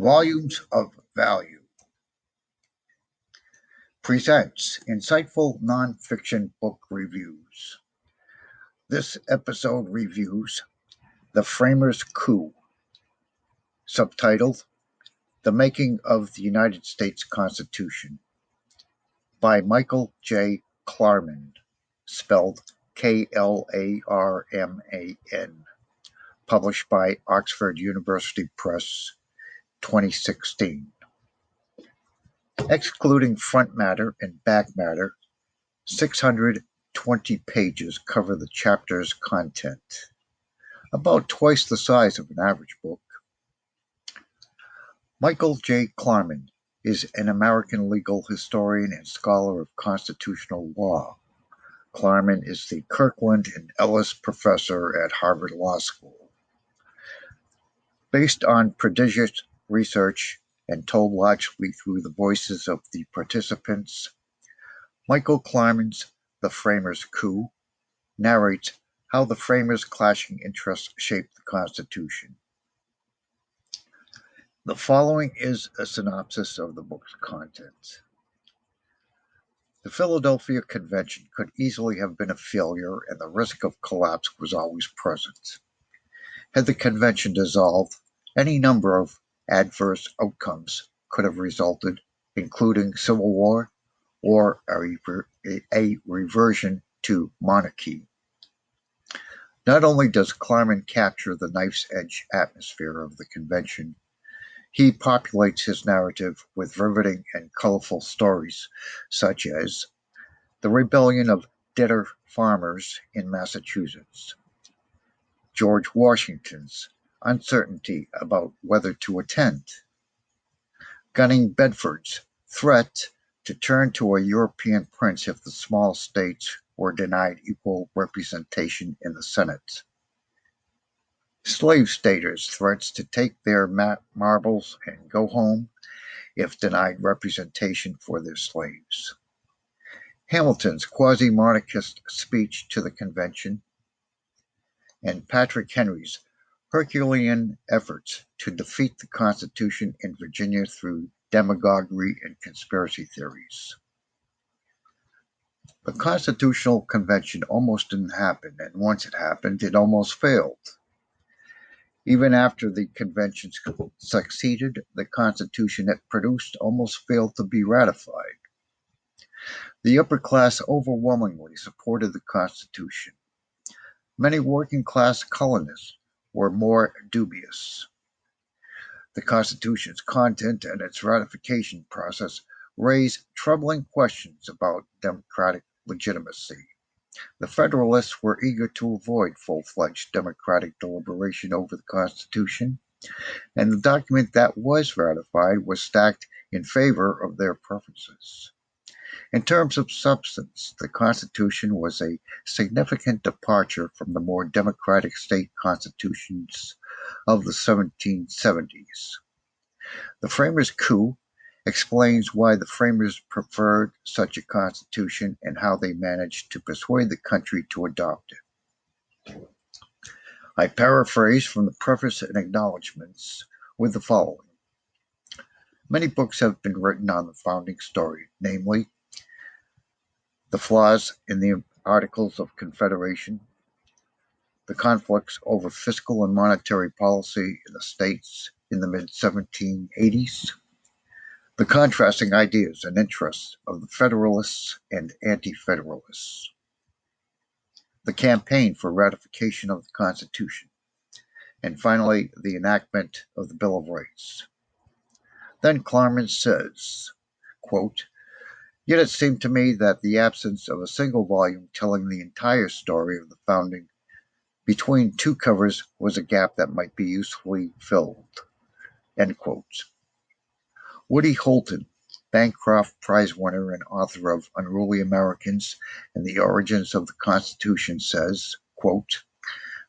Volumes of Value presents insightful nonfiction book reviews. This episode reviews The Framers' Coup, subtitled The Making of the United States Constitution, by Michael J. Klarman, spelled Klarman, published by Oxford University Press, 2016. Excluding front matter and back matter, 620 pages cover the chapter's content, about twice the size of an average book. Michael J. Klarman is an American legal historian and scholar of constitutional law. Klarman is the Kirkland and Ellis Professor at Harvard Law School. Based on prodigious research and told largely through the voices of the participants, Michael Klarman's The Framers' Coup narrates how the framers' clashing interests shaped the Constitution. The following is a synopsis of the book's contents. The Philadelphia Convention could easily have been a failure, and the risk of collapse was always present. Had the convention dissolved, any number of adverse outcomes could have resulted, including civil war or a reversion to monarchy. Not only does Klarman capture the knife's-edge atmosphere of the convention, he populates his narrative with riveting and colorful stories, such as the rebellion of debtor farmers in Massachusetts, George Washington's uncertainty about whether to attend, Gunning Bedford's threat to turn to a European prince if the small states were denied equal representation in the Senate, slave staters' threats to take their marbles and go home if denied representation for their slaves, Hamilton's quasi-monarchist speech to the convention, and Patrick Henry's Herculean efforts to defeat the Constitution in Virginia through demagoguery and conspiracy theories. The Constitutional Convention almost didn't happen, and once it happened, it almost failed. Even after the convention succeeded, the Constitution it produced almost failed to be ratified. The upper class overwhelmingly supported the Constitution. Many working-class colonists were more dubious. The Constitution's content and its ratification process raised troubling questions about democratic legitimacy. The Federalists were eager to avoid full-fledged democratic deliberation over the Constitution, and the document that was ratified was stacked in favor of their preferences. In terms of substance, the Constitution was a significant departure from the more democratic state constitutions of the 1770s. The Framers' Coup explains why the framers preferred such a constitution and how they managed to persuade the country to adopt it. I paraphrase from the preface and acknowledgments with the following. Many books have been written on the founding story, namely, the flaws in the Articles of Confederation, the conflicts over fiscal and monetary policy in the states in the mid-1780s, the contrasting ideas and interests of the Federalists and Anti-Federalists, the campaign for ratification of the Constitution, and finally, the enactment of the Bill of Rights. Then Klarman says, quote, "Yet it seemed to me that the absence of a single volume telling the entire story of the founding between two covers was a gap that might be usefully filled." End quote. Woody Holton, Bancroft Prize winner and author of Unruly Americans and the Origins of the Constitution, says, quote,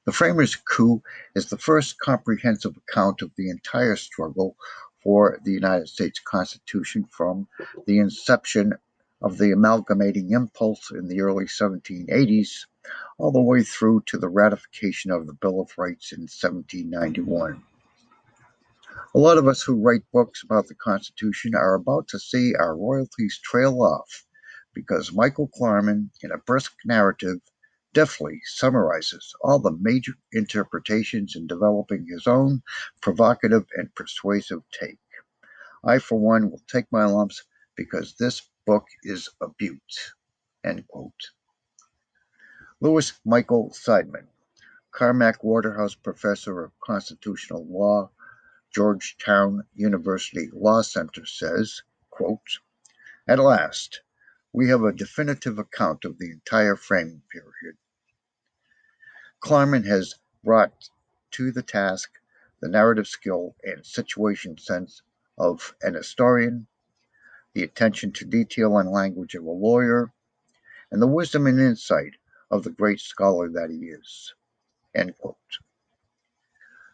"The Framers' Coup is the first comprehensive account of the entire struggle for the United States Constitution from the inception of the amalgamating impulse in the early 1780s all the way through to the ratification of the Bill of Rights in 1791. A lot of us who write books about the Constitution are about to see our royalties trail off because Michael Klarman, in a brisk narrative, deftly summarizes all the major interpretations in developing his own provocative and persuasive take. I, for one, will take my lumps because this book is a beaut. End quote. Louis Michael Seidman, Carmack Waterhouse Professor of Constitutional Law, Georgetown University Law Center, says, quote, "At last, we have a definitive account of the entire framing period. Klarman has brought to the task the narrative skill and situation sense of an historian, the attention to detail and language of a lawyer, and the wisdom and insight of the great scholar that he is." End quote.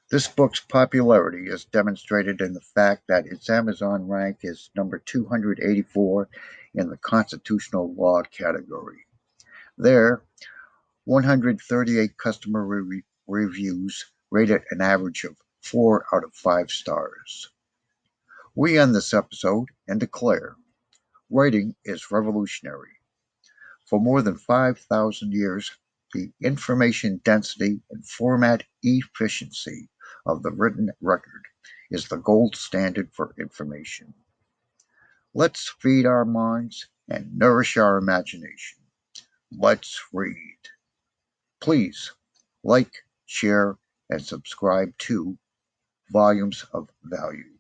This book's popularity is demonstrated in the fact that its Amazon rank is number 284 in the constitutional law category. There, 138 customer reviews rate it an average of 4 out of 5 stars. We end this episode and declare writing is revolutionary. For more than 5,000 years, the information density and format efficiency of the written record is the gold standard for information. Let's feed our minds and nourish our imagination. Let's read. Please like, share, and subscribe to Volumes of Value.